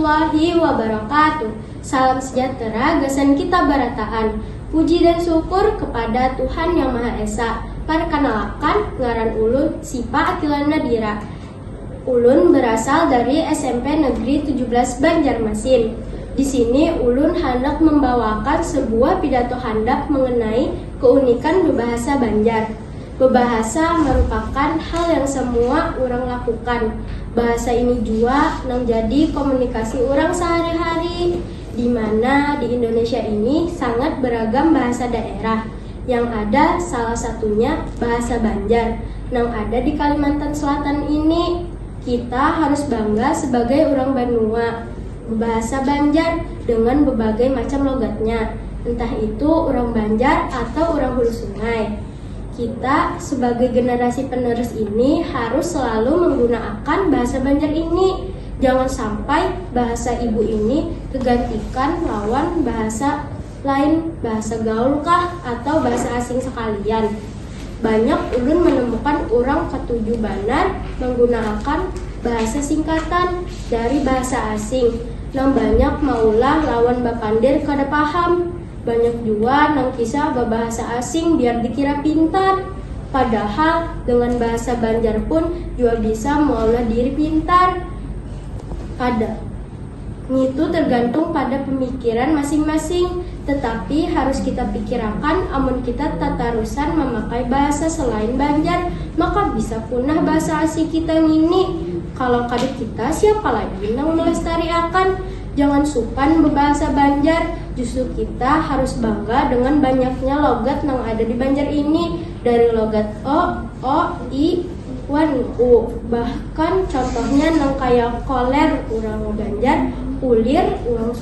warahmatullahi wabarakatuh. Salam sejahtera, gasan kita barataan. Puji dan syukur kepada Tuhan Yang Maha Esa. Perkenalkan, ngaran ulun Sipa Atilan Nadira. Ulun berasal dari SMP Negeri 17 Banjarmasin. Di sini ulun hendak membawakan sebuah pidato handap mengenai keunikan berbahasa Banjar. Berbahasa merupakan hal yang semua orang lakukan. Bahasa ini juga yang jadi komunikasi orang sehari-hari, di mana di Indonesia ini sangat beragam bahasa daerah. Yang ada salah satunya bahasa Banjar yang ada di Kalimantan Selatan ini. Kita harus bangga sebagai orang Banua berbahasa Banjar dengan berbagai macam logatnya, entah itu orang Banjar atau orang hulu sungai. Kita sebagai generasi penerus ini harus selalu menggunakan bahasa Banjar ini. Jangan sampai bahasa ibu ini tergantikan lawan bahasa lain, bahasa gaul kah atau bahasa asing sekalian. Banyak ulun menemukan orang ketujuh banar menggunakan bahasa singkatan dari bahasa asing. Nang banyak maulah lawan bapandir kada paham. Banyak juga nang kisah berbahasa asing biar dikira pintar. Padahal dengan bahasa Banjar pun juga bisa mengolah diri pintar. Itu tergantung pada pemikiran masing-masing. Tetapi harus kita pikirkan, amun kita tatarusan memakai bahasa selain Banjar, maka bisa punah bahasa asing kita ini. Kalau kada kita, siapa lagi yang melestarikan? Jangan supan berbahasa Banjar. Justru kita harus bangga dengan banyaknya logat yang ada di Banjar ini. Dari logat o, i, wan, u. Bahkan contohnya yang kayak koler, orang Banjar, ulir, orang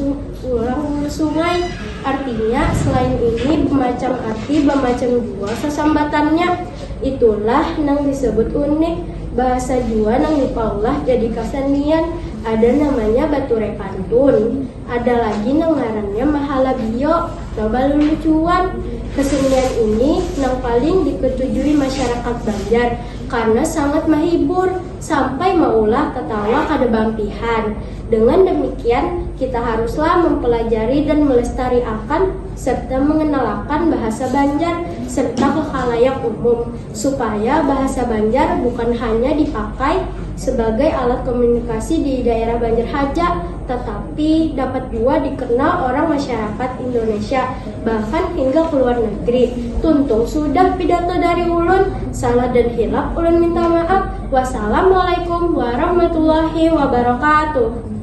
sungai. Artinya selain ini bermacam arti, bermacam jua sesambatannya. Itulah yang disebut unik. Bahasa jua yang dipaulah jadi kesenian. Ada namanya Bature Pantun. Ada lagi yang ngarannya Mahala Bio. Coba lucuan. Kesenian ini yang paling diketujui masyarakat Banjar karena sangat menghibur sampai maulah ketawa kada bampihan. Dengan demikian, kita haruslah mempelajari dan melestarikan serta mengenalkan bahasa Banjar serta ke khalayak umum supaya bahasa Banjar bukan hanya dipakai sebagai alat komunikasi di daerah Banjar saja, tetapi dapat juga dikenal orang masyarakat Indonesia bahkan hingga ke luar negeri. Tuntung sudah pidato dari ulun, salah dan hilaf ulun minta maaf. Wassalamualaikum warahmatullahi wabarakatuh.